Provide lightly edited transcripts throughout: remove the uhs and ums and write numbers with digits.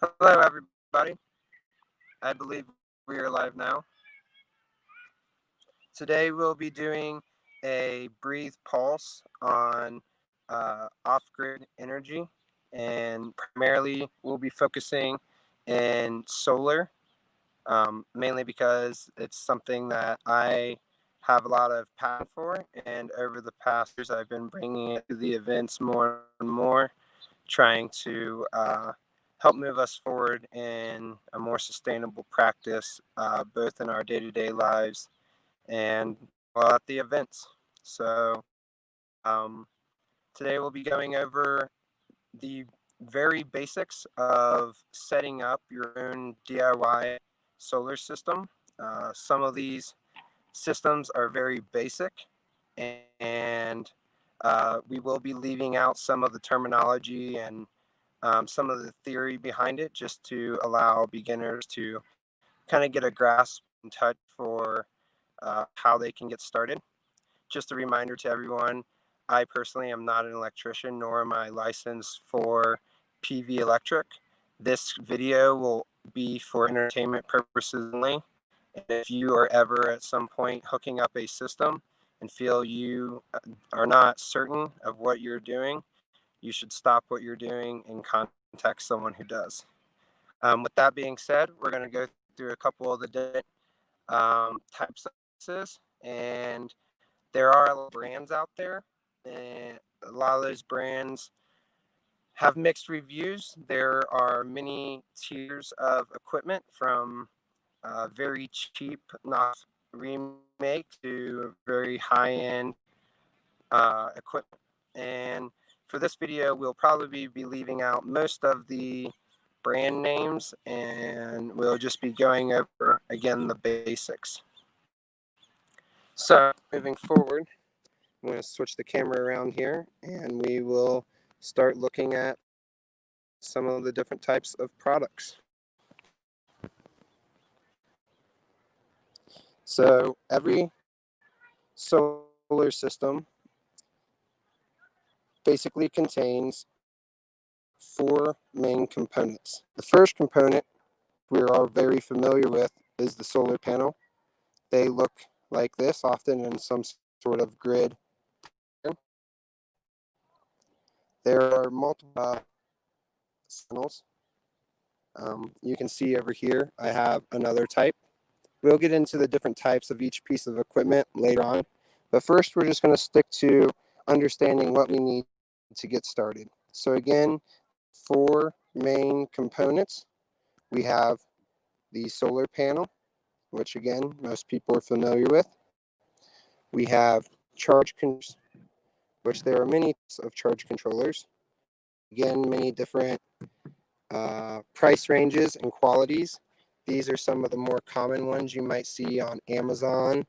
Hello, everybody. I believe we are live now. Today we'll be doing a breathe pulse on off-grid energy, and primarily we'll be focusing in solar, mainly because it's something that I have a lot of passion for, and over the past years I've been bringing it to the events more and more, trying to help move us forward in a more sustainable practice, both in our day-to-day lives and at the events. So um, today we'll be going over the very basics of setting up your own DIY solar system. Some of these systems are very basic, and we will be leaving out some of the terminology and some of the theory behind it, just to allow beginners to kind of get a grasp and touch for how they can get started. Just a reminder to everyone, I personally am not an electrician, nor am I licensed for PV Electric. This video will be for entertainment purposes only. And if you are ever at some point hooking up a system and feel you are not certain of what you're doing, you should stop what you're doing and contact someone who does. With that being said, we're going to go through a couple of the different types of devices, and there are a lot of brands out there, and a lot of those brands have mixed reviews. There are many tiers of equipment, from very cheap knockoff remake to very high-end equipment. And for this video, we'll probably be leaving out most of the brand names, and we'll just be going over, again, the basics. So moving forward, I'm going to switch the camera around here, and we will start looking at some of the different types of products. So every solar system basically contains four main components. The first component we're all very familiar with is the solar panel. They look like this, often in some sort of grid. There are multiple panels. You can see over here I have another type. We'll get into the different types of each piece of equipment later on, but first we're just going to stick to understanding what we need to get started. So again, four main components. We have the solar panel, which again, most people are familiar with. We have charge controllers, which there are many types of charge controllers. Again, many different price ranges and qualities. These are some of the more common ones you might see on Amazon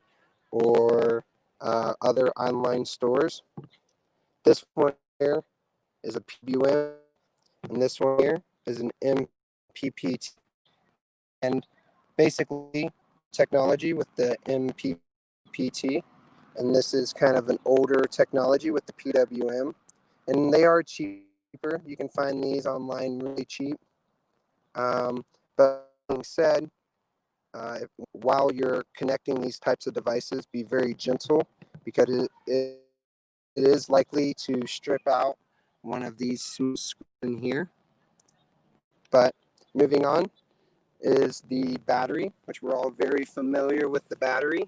or other online stores. This one here is a PWM, and this one here is an MPPT. And basically, technology with the MPPT, and this is kind of an older technology with the PWM, and they are cheaper. You can find these online really cheap. But being said, while you're connecting these types of devices, be very gentle, because it is likely to strip out one of these screws in here. But moving on is the battery, which we're all very familiar with the battery.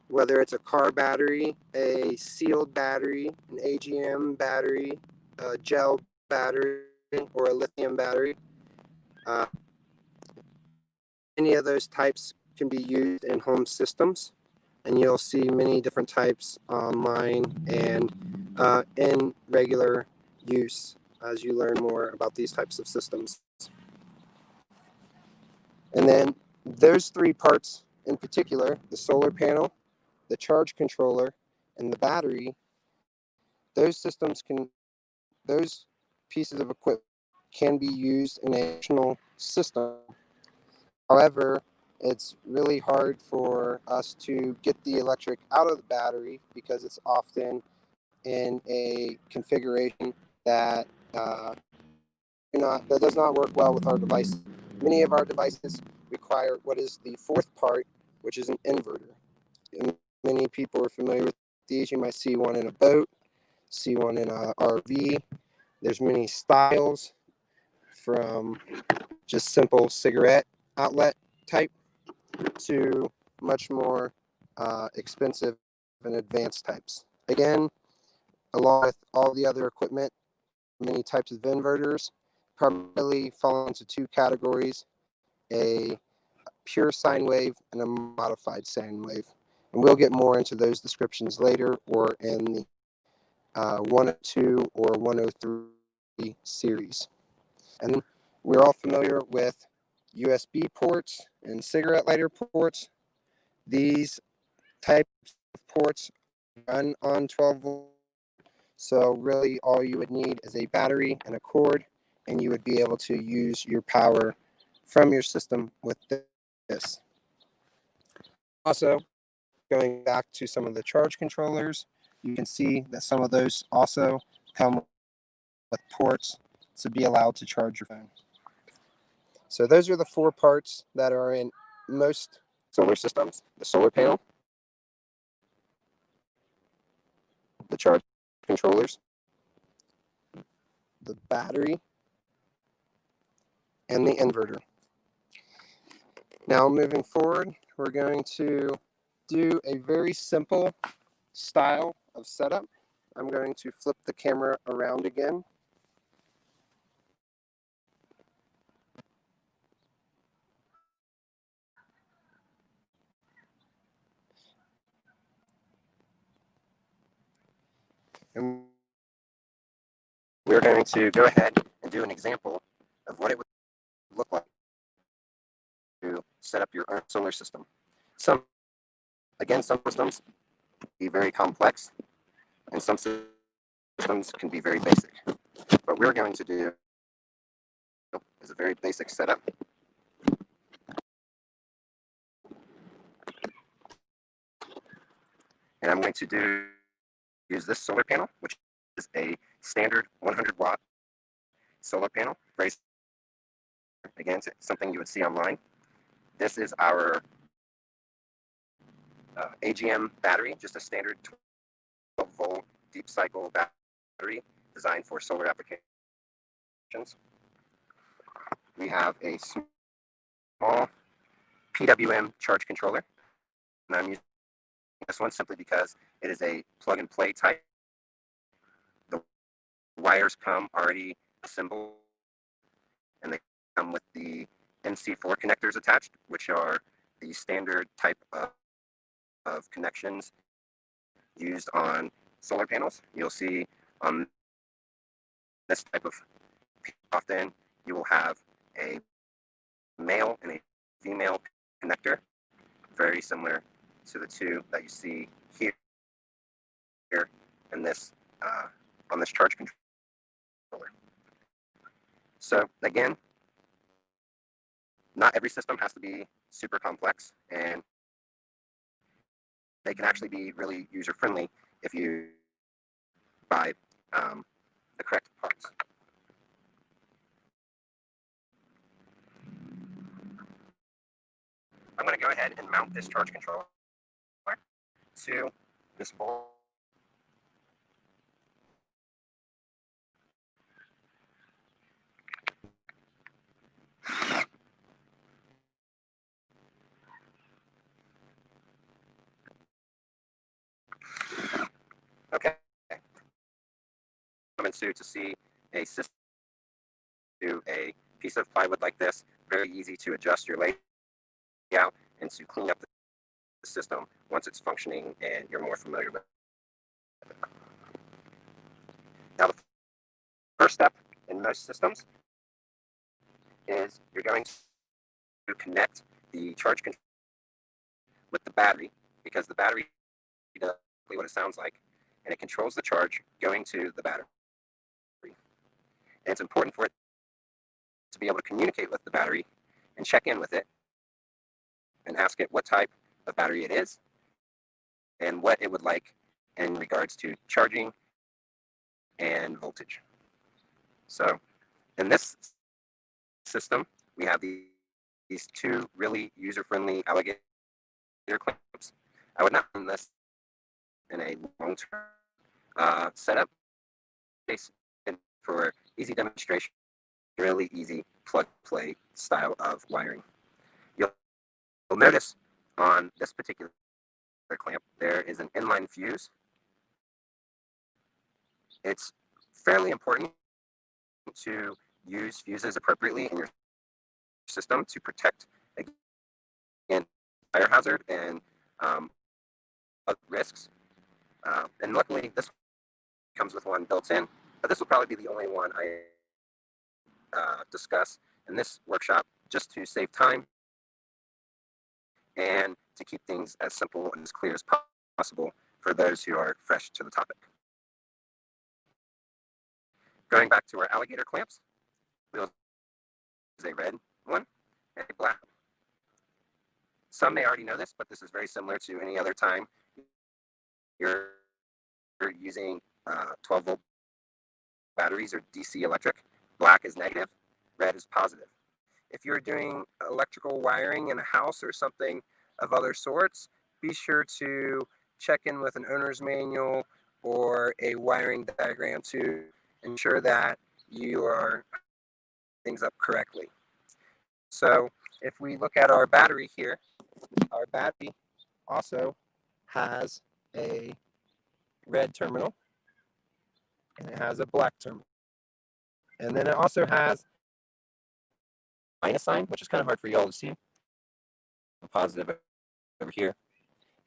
Whether it's a car battery, a sealed battery, an AGM battery, a gel battery, or a lithium battery. Any of those types can be used in home systems, and you'll see many different types online and in regular use as you learn more about these types of systems. And then those three parts in particular, the solar panel, the charge controller, and the battery, those pieces of equipment can be used in a traditional system. However, it's really hard for us to get the electric out of the battery because it's often in a configuration that that does not work well with our device. Many of our devices require what is the fourth part, which is an inverter. And many people are familiar with these. You might see one in a boat, see one in a RV. There's many styles from just simple cigarette outlet type to much more expensive and advanced types. Again, along with all the other equipment, many types of inverters primarily fall into two categories: a pure sine wave and a modified sine wave. And we'll get more into those descriptions later, or in the 102 or 103 series. And we're all familiar with USB ports and cigarette lighter ports. These types of ports run on 12 volts. So really all you would need is a battery and a cord, and you would be able to use your power from your system with this. Also, going back to some of the charge controllers, you can see that some of those also come with ports to be allowed to charge your phone. So those are the four parts that are in most solar systems: the solar panel, the charge controllers, the battery, and the inverter. Now moving forward, we're going to do a very simple style of setup. I'm going to flip the camera around again. And we're going to go ahead and do an example of what it would look like to set up your own solar system. Some systems can be very complex, and some systems can be very basic. What we're going to do is a very basic setup. And I'm going to use this solar panel, which is a standard 100 watt solar panel. Very, again, it's something you would see online. This is our AGM battery, just a standard 12 volt deep cycle battery designed for solar applications. We have a small PWM charge controller, and I'm using this one simply because it is a plug and play type. The wires come already assembled, and they come with the NC4 connectors attached, which are the standard type of connections used on solar panels. You'll see on this type of, often you will have a male and a female connector, very similar to the two that you see here in this on this charge controller. So again, not every system has to be super complex, and they can actually be really user-friendly if you buy the correct parts. I'm going to go ahead and mount this charge controller to this board. Okay. To see a system to a piece of plywood like this, very easy to adjust your layout and to clean up the system once it's functioning and you're more familiar with it. Now, the first step in most systems is you're going to connect the charge controller with the battery, because the battery does what it sounds like, and it controls the charge going to the battery. And it's important for it to be able to communicate with the battery and check in with it and ask it what type of battery it is and what it would like in regards to charging and voltage. So In this system, we have these two really user-friendly alligator clamps. I would not run this in a long-term setup case, and for easy demonstration, really easy plug-play style of wiring. You'll notice on this particular clamp there is an inline fuse. It's fairly important to use fuses appropriately in your system to protect against fire hazard and other risks. And luckily, this comes with one built in, but this will probably be the only one I discuss in this workshop, just to save time and to keep things as simple and as clear as possible for those who are fresh to the topic. Going back to our alligator clamps, wheels is a red one and a black. Some may already know this, but this is very similar to any other time you're using 12-volt batteries or DC electric. Black is negative, red is positive. If you're doing electrical wiring in a house or something of other sorts, be sure to check in with an owner's manual or a wiring diagram to ensure that you are things up correctly. So if we look at our battery here, our battery also has a red terminal and it has a black terminal. And then it also has a minus sign, which is kind of hard for y'all to see. A positive over here.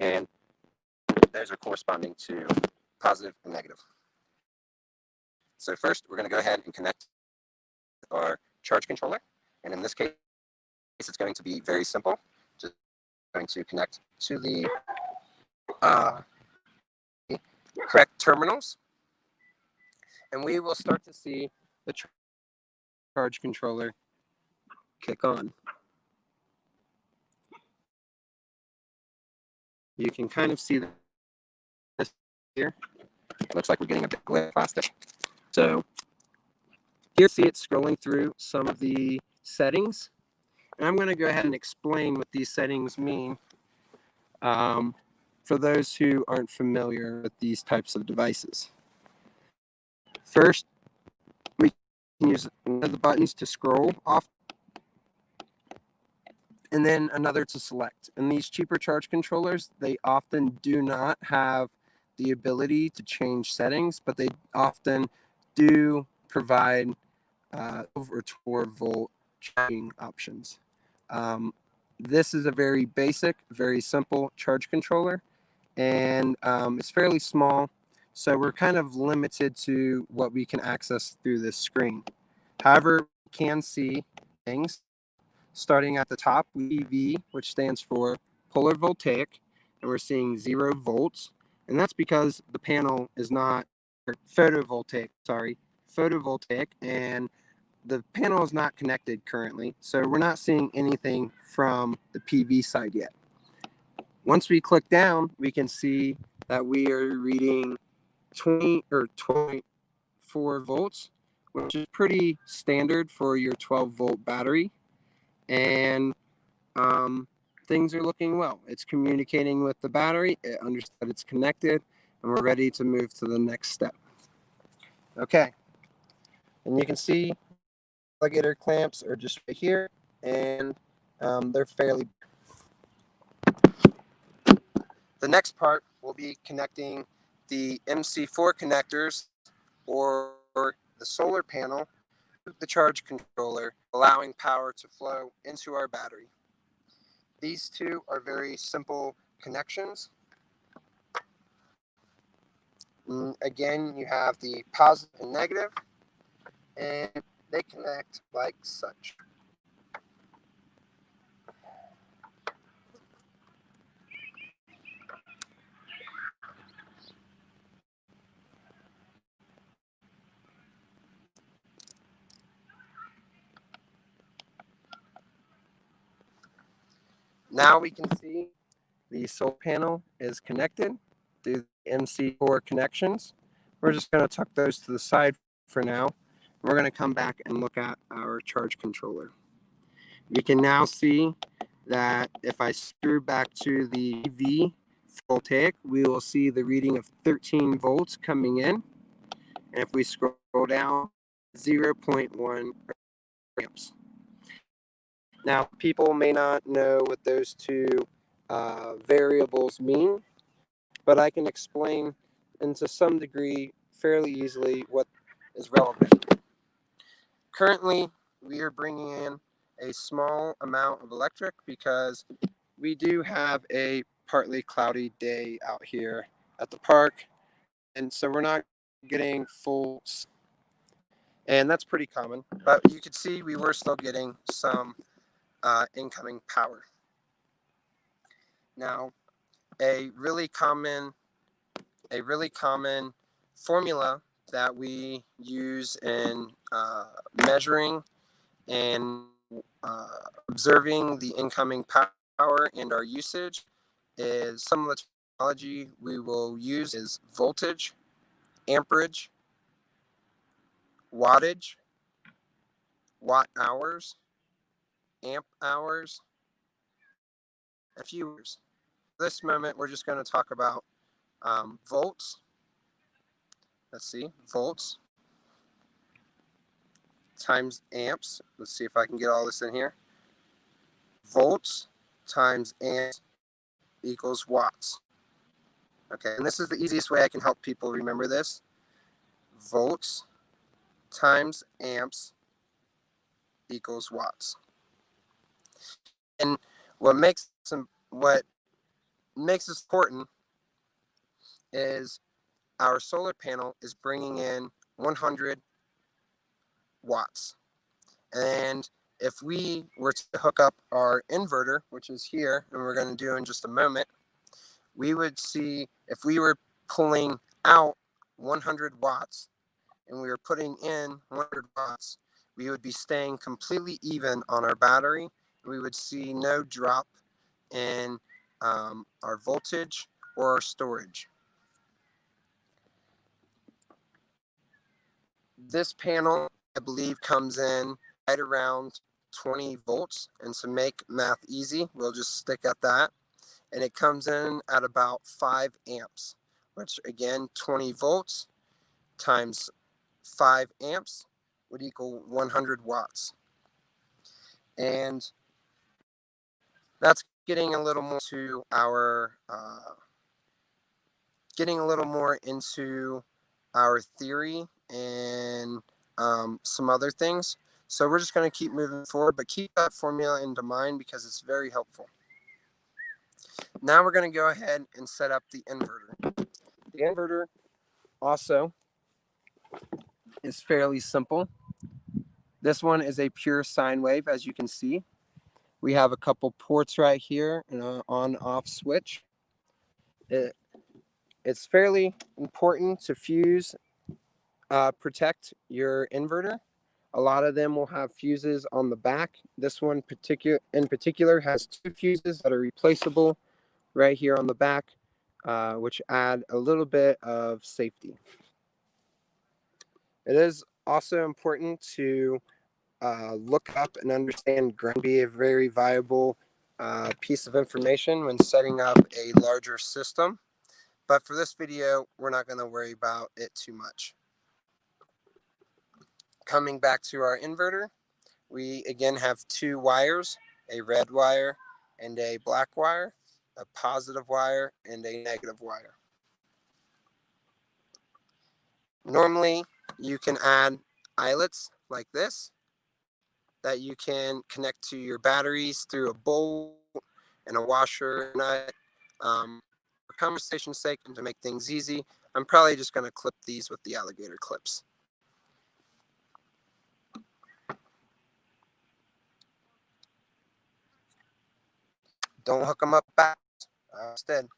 And those are corresponding to positive and negative. So first, we're going to go ahead and connect our charge controller. And in this case, it's going to be very simple. Just going to connect to the correct terminals. And we will start to see the charge controller kick on. You can kind of see this here. It looks like we're getting a bit of plastic. So here you see it scrolling through some of the settings. And I'm going to go ahead and explain what these settings mean for those who aren't familiar with these types of devices. First, we can use one of the buttons to scroll off and then another to select. And these cheaper charge controllers, they often do not have the ability to change settings, but they often do provide over 12-volt charging options. This is a very basic, very simple charge controller, and it's fairly small, so we're kind of limited to what we can access through this screen. However, we can see things. Starting at the top, PV, which stands for polar voltaic, and we're seeing 0 volts, and that's because the panel is not photovoltaic, and the panel is not connected currently, so we're not seeing anything from the PV side yet. Once we click down, we can see that we are reading 20 or 12.4 volts, which is pretty standard for your 12-volt battery. And things are looking well. It's communicating with the battery. It understands it's connected, and we're ready to move to the next step. Okay, and you can see alligator clamps are just right here, and they're fairly. The next part will be connecting the MC4 connectors or the solar panel to the charge controller, allowing power to flow into our battery. These two are very simple connections. Again, you have the positive and negative, and they connect like such. Now we can see the solar panel is connected through the MC4 connections. We're just going to tuck those to the side for now. We're going to come back and look at our charge controller. You can now see that if I screw back to the V voltaic, we will see the reading of 13 volts coming in. And if we scroll down, 0.1 amps. Now, people may not know what those two variables mean, but I can explain, and to some degree, fairly easily, what is relevant. Currently, we are bringing in a small amount of electric because we do have a partly cloudy day out here at the park, and so we're not getting full, and that's pretty common, but you could see we were still getting some incoming power. Now, a really common formula that we use in measuring and observing the incoming power and our usage is some of the terminology we will use is voltage, amperage, wattage, watt hours, amp hours, and a few others. This moment, we're just going to talk about volts. Let's see, volts times amps. Let's see if I can get all this in here. Volts times amps equals watts. Okay, and this is the easiest way I can help people remember this. Volts times amps equals watts. And what makes this important is our solar panel is bringing in 100 watts. And if we were to hook up our inverter, which is here, and we're going to do in just a moment, we would see if we were pulling out 100 watts and we were putting in 100 watts, we would be staying completely even on our battery. We would see no drop in our voltage or our storage. This panel, I believe, comes in right around 20 volts. And to make math easy, we'll just stick at that. And it comes in at about 5 amps, which again, 20 volts times 5 amps would equal 100 watts. And that's getting a little more to our theory and some other things. So we're just going to keep moving forward, but keep that formula into mind because it's very helpful. Now we're going to go ahead and set up the inverter. The inverter also is fairly simple. This one is a pure sine wave, as you can see. We have a couple ports right here and an on-off switch. It's fairly important to fuse, protect your inverter. A lot of them will have fuses on the back. This one in particular has 2 fuses that are replaceable right here on the back, which add a little bit of safety. It is also important to look up and understand ground. Be a very viable piece of information when setting up a larger system. But for this video, we're not going to worry about it too much. Coming back to our inverter, we again have 2 wires, a red wire and a black wire, a positive wire and a negative wire. Normally, you can add eyelets like this that you can connect to your batteries through a bolt and a washer nut. For conversation's sake and to make things easy, I'm probably just going to clip these with the alligator clips. Don't hook them up back instead.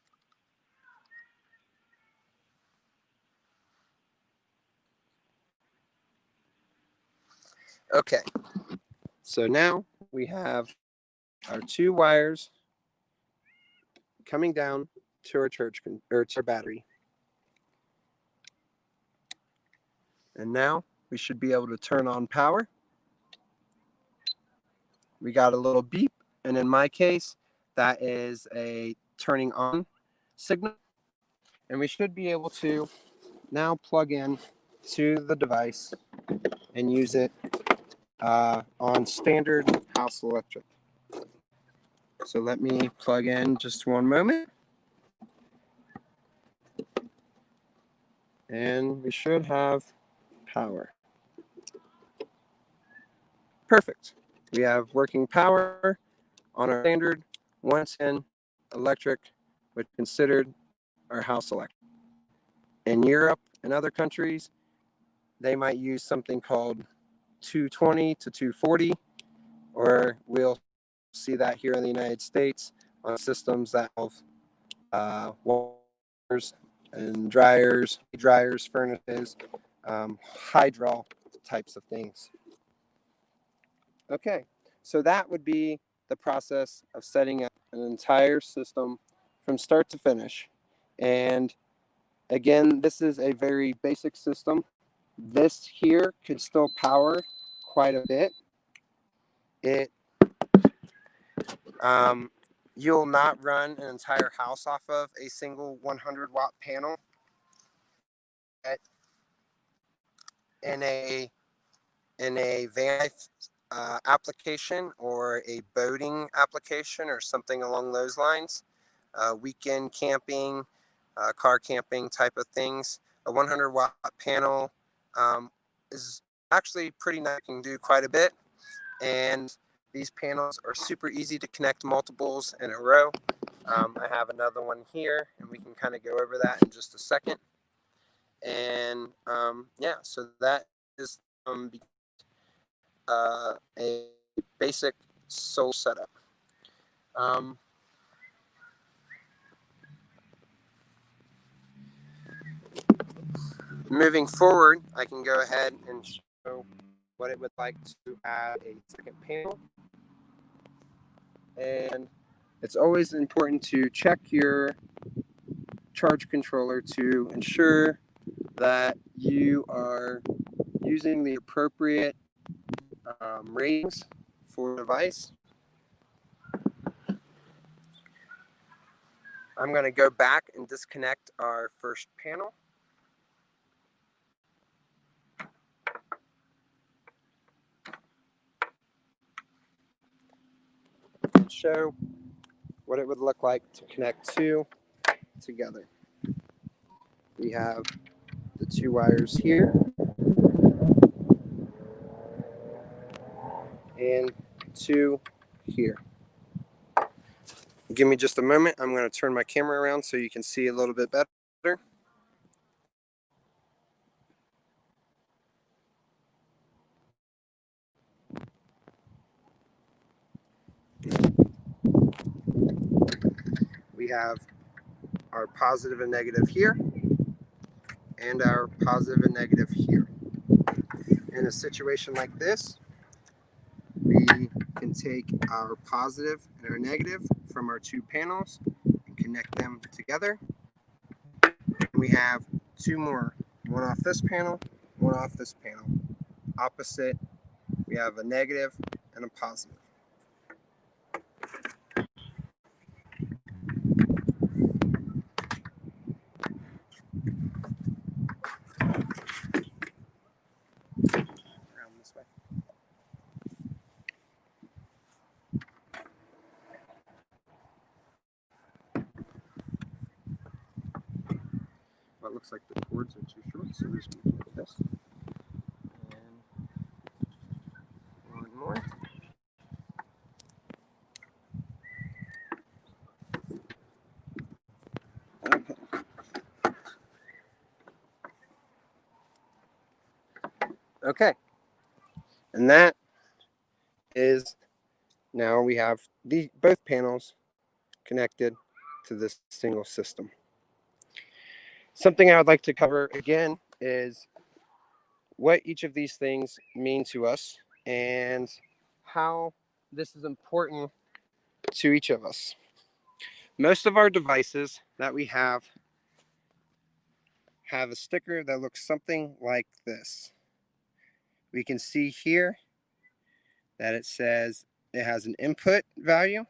Okay, so now we have our 2 wires coming down to our to our battery. And now we should be able to turn on power. We got a little beep, and in my case, that is a turning on signal. And we should be able to now plug in to the device and use it on standard house electric. So let me plug in just one moment. And we should have power. Perfect. We have working power on our standard 110 electric, which is considered our house electric. In Europe and other countries, they might use something called 220 to 240, or we'll see that here in the United States on systems that have waters and dryers, furnaces, hydro types of things. Okay, so that would be the process of setting up an entire system from start to finish. And again, this is a very basic system. This here could still power quite a bit. You'll not run an entire house off of a single 100-watt panel. In a van life application or a boating application or something along those lines, weekend camping, car camping type of things, a 100-watt panel is actually pretty nice. You can do quite a bit, and these panels are super easy to connect multiples in a row. I have another one here, and we can kind of go over that in just a second. And yeah, so that is a basic solar setup. Moving forward, I can go ahead and show what it would like to add a second panel. And it's always important to check your charge controller to ensure that you are using the appropriate ratings for the device. I'm going to go back and disconnect our first panel. And show what it would look like to connect two together. We have the two wires here and two here. Give me just a moment. I'm going to turn my camera around so you can see a little bit better. We have our positive and negative here, and our positive and negative here. In a situation like this, we can take our positive and our negative from our two panels and connect them together. We have two more, one off this panel, one off this panel. Opposite, we have a negative and a positive. Around this way. Well, it looks like the cords are too short, so we're just going to do this. And one more. Okay. Okay. And that is, now we have both panels connected to this single system. Something I would like to cover again is what each of these things mean to us and how this is important to each of us. Most of our devices that we have a sticker that looks something like this. we can see here that it says it has an input value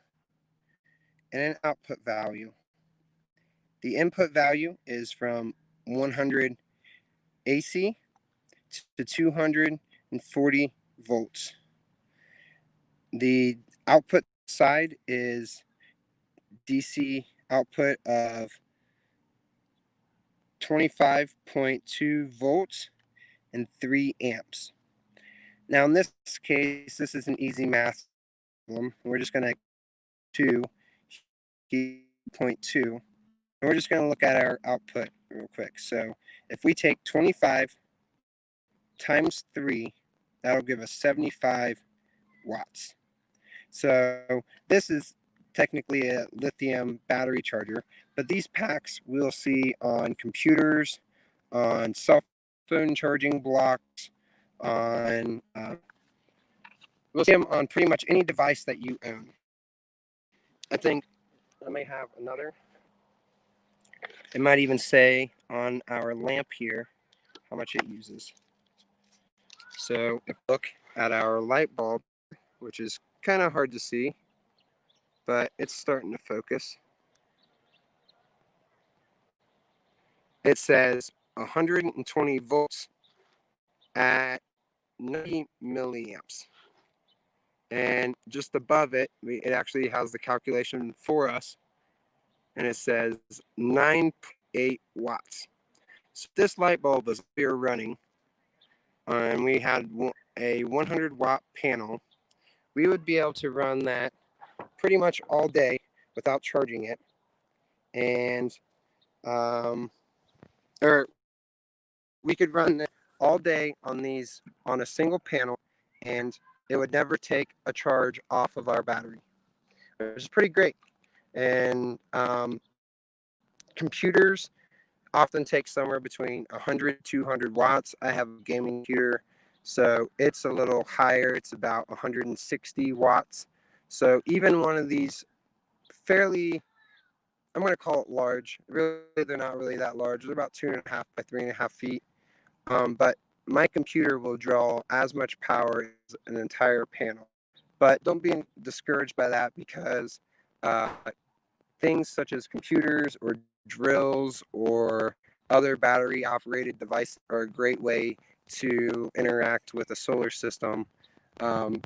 and an output value. The input value is from 100 AC to 240 volts. The output side is DC output of 25.2 volts and 3 amps. Now in this case, this is an easy math problem. We're just going to 2.2. We're just going to look at our output real quick. So if we take 25 times 3, that'll give us 75 watts. So this is technically a lithium battery charger, but these packs we'll see on computers, on cell phone charging blocks, on we'll see them on pretty much any device that you own. I think I may have another. It might even say on our lamp here how much it uses. So if we look at our light bulb, which is kind of hard to see, but it's starting to focus. It says 120 volts at 90 milliamps. And just above it, it actually has the calculation for us, and it says 9.8 watts. So this light bulb is we were running, and we had a 100 watt panel. We would be able to run that pretty much all day without charging it, and or we could run it all day on a single panel, and it would never take a charge off of our battery, which is pretty great. And computers often take somewhere between 100 to 200 watts. I have a gaming computer, so it's a little higher. It's about 160 watts. So even one of these fairly, I'm going to call it large. Really, they're not really that large. They're about 2.5 by 3.5 feet. But my computer will draw as much power as an entire panel. But don't be discouraged by that, because things such as computers or drills or other battery operated devices are a great way to interact with a solar system,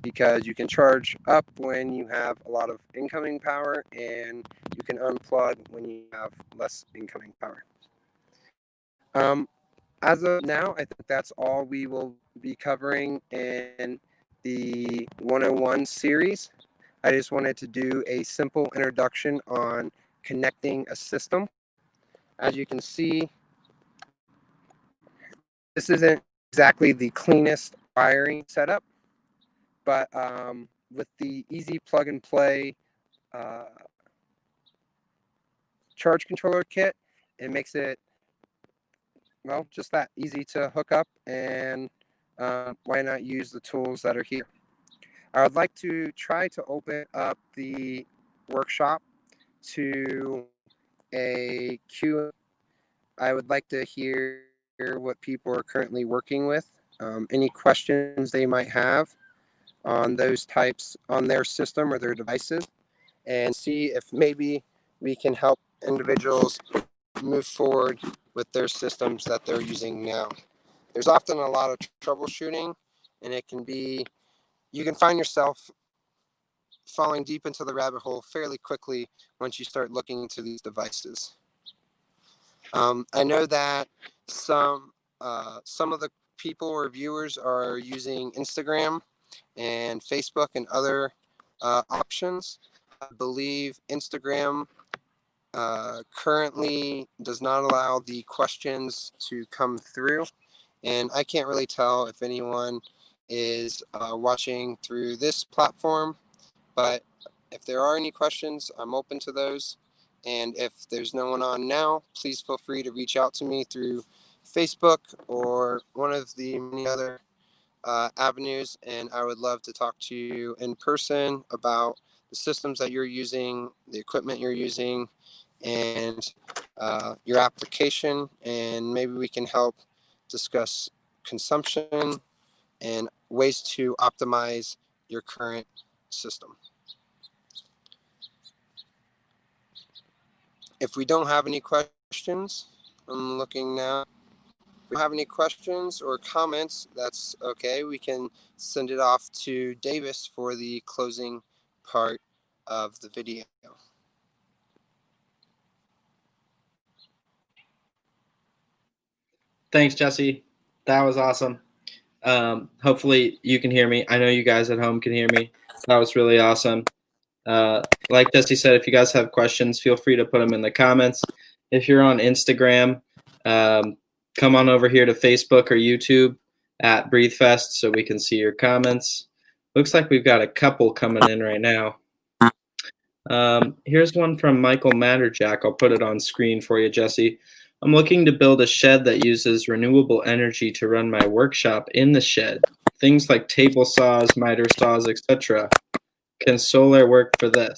because you can charge up when you have a lot of incoming power, and you can unplug when you have less incoming power. As of now, I think that's all we will be covering in the 101 series. I just wanted to do a simple introduction on connecting a system. As you can see, this isn't exactly the cleanest wiring setup, but with the easy plug and play charge controller kit, it makes it, well, just that easy to hook up, and why not use the tools that are here. I would like to try to open up the workshop to a Q. I would like to hear what people are currently working with, any questions they might have on those types, on their system or their devices, and see if maybe we can help individuals move forward with their systems that they're using now. There's often a lot of troubleshooting, and it can be, you can find yourself falling deep into the rabbit hole fairly quickly once you start looking into these devices. I know that some of the people or viewers are using Instagram and Facebook and other options. I believe Instagram currently does not allow the questions to come through, and I can't really tell if anyone is watching through this platform, but if there are any questions, I'm open to those. And if there's no one on now, please feel free to reach out to me through Facebook or one of the many other avenues, and I would love to talk to you in person about the systems that you're using, the equipment you're using, and your application, and maybe we can help discuss consumption and ways to optimize your current system. If we don't have any questions, I'm looking now. If we have any questions or comments, that's okay. We can send it off to Davis for the closing part of the video. Thanks, Jesse. That was awesome. Hopefully you can hear me. I know you guys at home can hear me. That was really awesome. Like Jesse said, if you guys have questions, feel free to put them in the comments. If you're on Instagram, come on over here to Facebook or YouTube at BreatheFest so we can see your comments. Looks like we've got a couple coming in right now. Here's one from Michael Matterjack. I'll put it on screen for you, Jesse. I'm looking to build a shed that uses renewable energy to run my workshop in the shed. Things like table saws, miter saws, etc. Can solar work for this?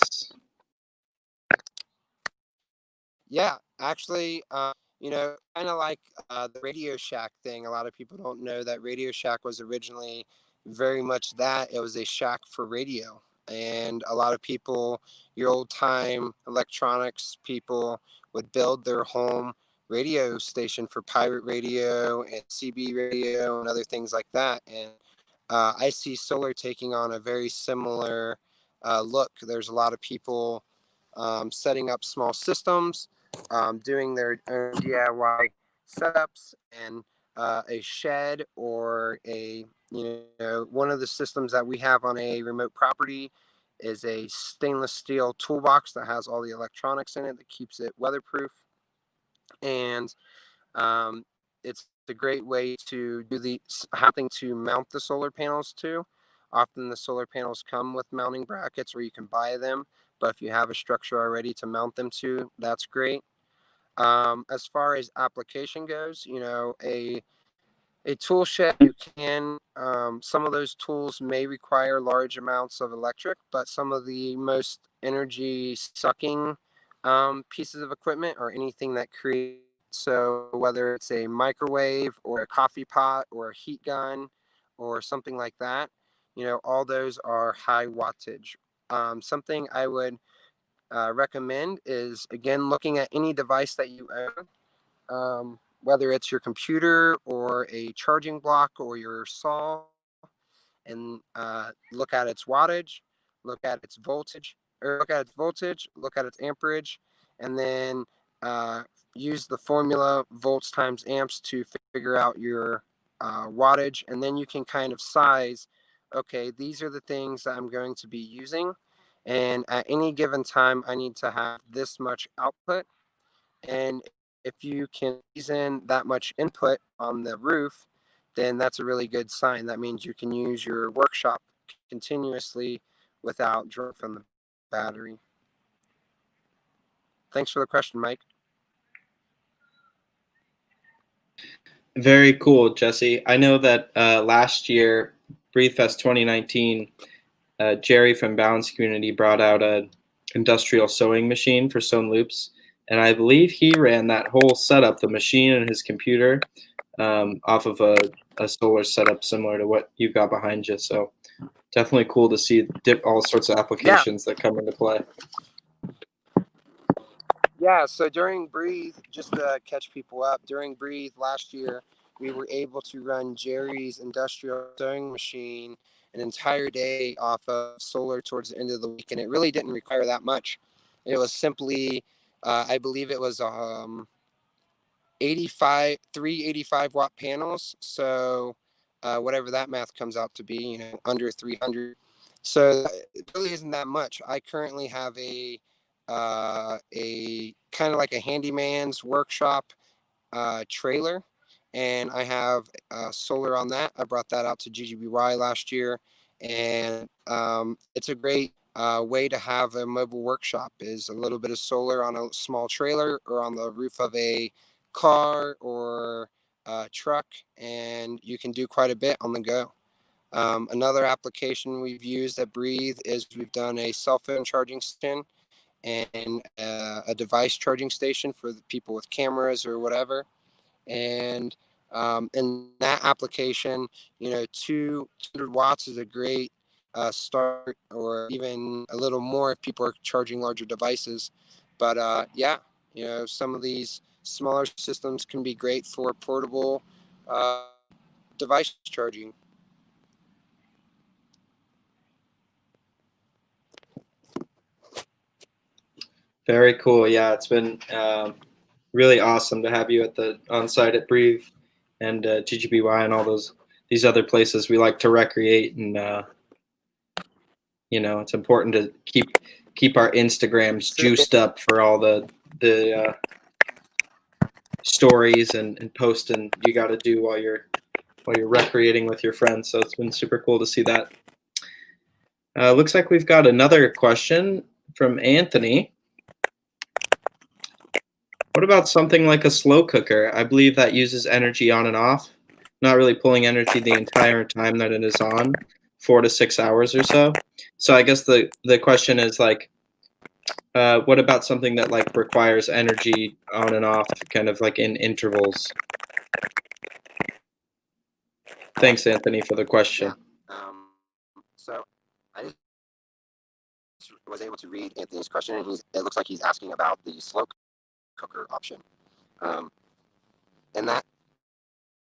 Yeah, actually, kind of like the Radio Shack thing. A lot of people don't know that Radio Shack was originally very much that. It was a shack for radio. And a lot of people, your old time electronics people, would build their home radio station for pirate radio and CB radio and other things like that. And I see solar taking on a very similar look. There's a lot of people setting up small systems, doing their own DIY setups, and a shed or one of the systems that we have on a remote property is a stainless steel toolbox that has all the electronics in it that keeps it weatherproof. And it's a great way to do having to mount the solar panels to. Often the solar panels come with mounting brackets or you can buy them, but if you have a structure already to mount them to, that's great. As far as application goes, a tool shed, you can, some of those tools may require large amounts of electric, but some of the most energy sucking pieces of equipment are anything that creates, so whether it's a microwave or a coffee pot or a heat gun or something like that, all those are high wattage. Something I would recommend is, again, looking at any device that you own, whether it's your computer or a charging block or your saw, and look at its wattage, look at its voltage, look at its amperage, and then use the formula volts times amps to figure out your wattage, and then you can kind of size, okay, these are the things that I'm going to be using, and at any given time, I need to have this much output. And if you can reason that much input on the roof, then that's a really good sign. That means you can use your workshop continuously without drawing from the battery. Thanks for the question, Mike. Very cool, Jesse. I know that last year, BreatheFest 2019, Jerry from Balance Community brought out an industrial sewing machine for sewn loops. And I believe he ran that whole setup, the machine and his computer, off of a solar setup similar to what you've got behind you. So definitely cool to see all sorts of applications that come into play. Yeah, so during Breathe, just to catch people up, during Breathe last year, we were able to run Jerry's industrial sewing machine an entire day off of solar towards the end of the week, and it really didn't require that much. It was simply, I believe it was 85 watt panels. So whatever that math comes out to be, under 300. So it really isn't that much. I currently have a kind of like a handyman's workshop trailer, and I have solar on that. I brought that out to GGBY last year, and it's a great way to have a mobile workshop, is a little bit of solar on a small trailer or on the roof of a car or truck, and you can do quite a bit on the go. Another application we've used at Breathe is we've done a cell phone charging station and a device charging station for the people with cameras or whatever. And In that application, 200 watts is a great start, or even a little more if people are charging larger devices. But yeah, some of these smaller systems can be great for portable device charging. Very cool. Yeah, it's been really awesome to have you at the on site at Breathe and GGBY and all these other places we like to recreate, and it's important to keep our Instagrams juiced up for all the stories and posting you got to do while you're recreating with your friends. So it's been super cool to see that. Looks like we've got another question from Anthony. What about something like a slow cooker? I believe that uses energy on and off, not really pulling energy the entire time that it is on, 4 to 6 hours or so. So I guess the question is like, what about something that like requires energy on and off, kind of like in intervals? Thanks, Anthony, for the question. Yeah. So I just was able to read Anthony's question, and it looks like he's asking about the slow cooker option. In that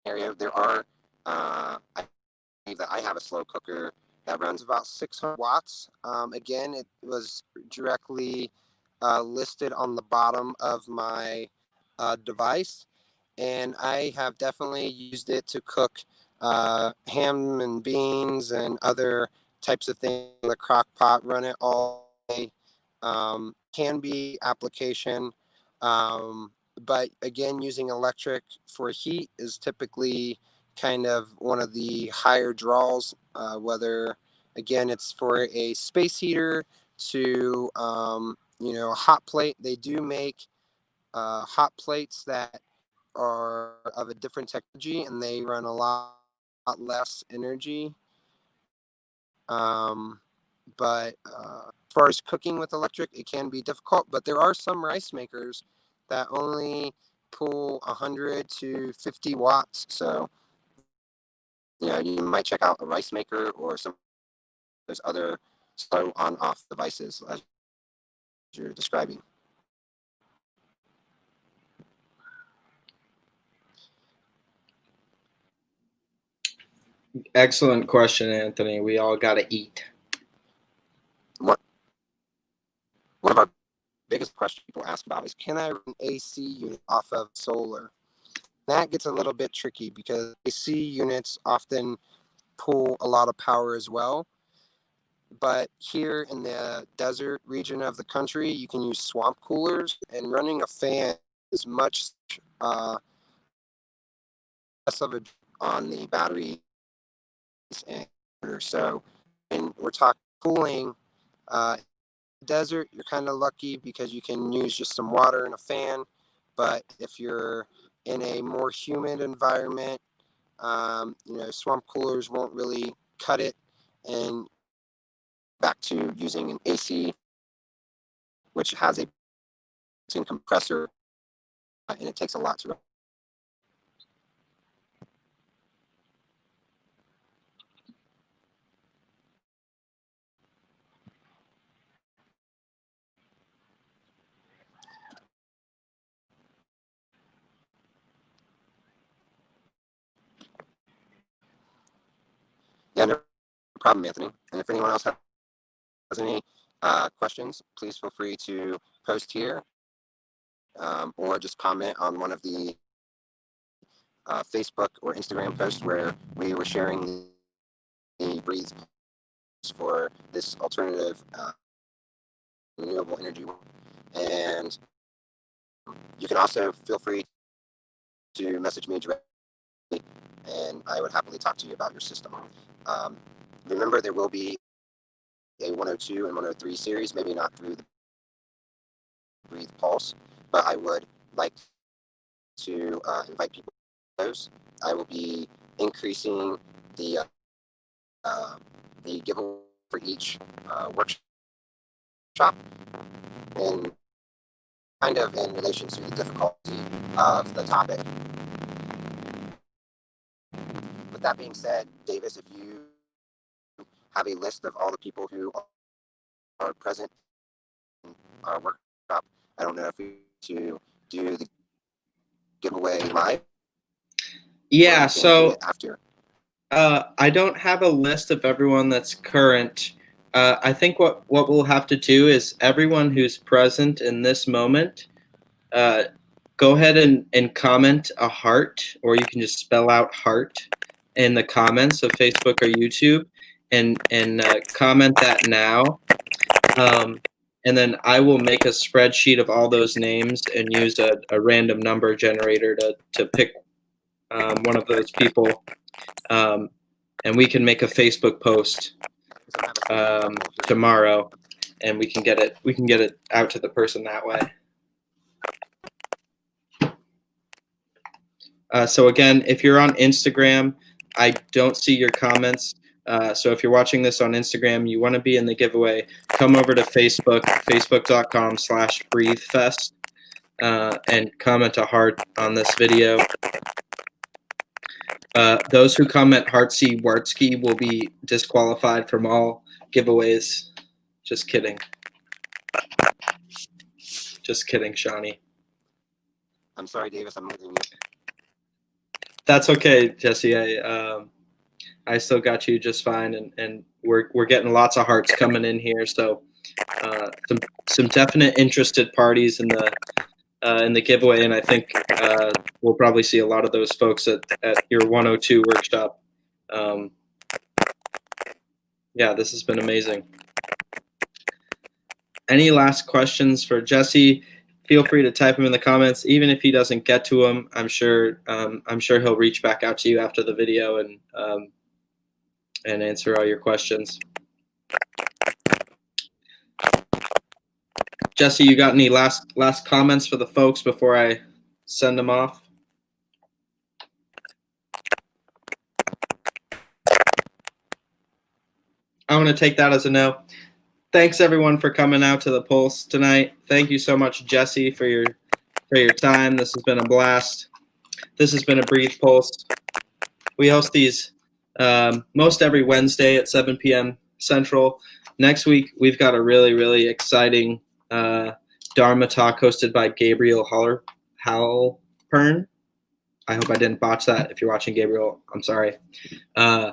area, there are, I believe that I have a slow cooker that runs about 600 watts. Again, it was directly listed on the bottom of my device, and I have definitely used it to cook ham and beans and other types of things in the crock pot, run it all day. Can be application, but again, using electric for heat is typically kind of one of the higher draws, whether again it's for a space heater to a hot plate. They do make hot plates that are of a different technology, and they run a lot less energy. But as far as cooking with electric, it can be difficult. But there are some rice makers that only pull 100 to 50 watts. So you might check out a rice maker or some there's other slow on off devices as you're describing. Excellent question, Anthony. We all got to eat. One of our biggest questions people ask about is, can I run an AC unit off of solar? That gets a little bit tricky because AC units often pull a lot of power as well. But here in the desert region of the country, you can use swamp coolers, and running a fan is much less of a on the battery. And so, and we're talking cooling. Desert, you're kind of lucky because you can use just some water and a fan. But if you're in a more humid environment, swamp coolers won't really cut it. And back to using an AC, which has a built-in compressor, and it takes a lot to run. Yeah, no problem, Anthony. And if anyone else has any questions, please feel free to post here, or just comment on one of the Facebook or Instagram posts where we were sharing the Breathe for this alternative renewable energy. And you can also feel free to message me directly, and I would happily talk to you about your system. Remember, there will be a 102 and 103 series, maybe not through the Breathe Pulse, but I would like to invite people to those. I will be increasing the giveaway for each workshop, and kind of in relation to the difficulty of the topic. with that being said, Davis, if you have a list of all the people who are present in our workshop, I don't know if we to do the giveaway live. Yeah, so after. I don't have a list of everyone that's current. I think what we'll have to do is everyone who's present in this moment, go ahead and comment a heart, or you can just spell out heart in the comments of Facebook or YouTube, and comment that now. And then I will make a spreadsheet of all those names and use a random number generator to pick one of those people. And we can make a Facebook post tomorrow, and we can get it out to the person that way. So again, if you're on Instagram, I don't see your comments. So if you're watching this on Instagram, you want to be in the giveaway, come over to Facebook, facebook.com/breathefest, and comment a heart on this video. Those who comment Heartsy Wartsky will be disqualified from all giveaways. Just kidding. Just kidding, Shawnee. I'm sorry, Davis. I'm losing you. That's okay, Jesse. I still got you just fine, and we're getting lots of hearts coming in here. So some definite interested parties in the giveaway, and I think we'll probably see a lot of those folks at your 102 workshop. Yeah, this has been amazing. Any last questions for Jesse? Feel free to type them in the comments. Even if he doesn't get to them, I'm sure he'll reach back out to you after the video and answer all your questions. Jesse, you got any last comments for the folks before I send them off? I'm going to take that as a no. Thanks everyone for coming out to the Pulse tonight. Thank you so much, Jesse, for your time. This has been a blast. This has been a Breathe Pulse. We host these most every Wednesday at 7 p.m. Central. Next week, we've got a really, really exciting Dharma talk hosted by Gabriel Halpern. I hope I didn't botch that. If you're watching, Gabriel, I'm sorry. An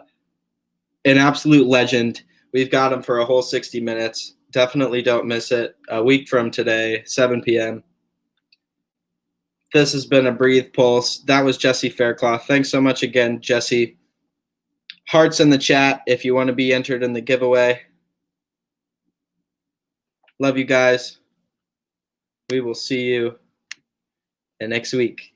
absolute legend. We've got him for a whole 60 minutes. Definitely don't miss it. A week from today, 7 p.m. This has been a Breathe Pulse. That was Jesse Faircloth. Thanks so much again, Jesse. Hearts in the chat if you want to be entered in the giveaway. Love you guys. We will see you next week.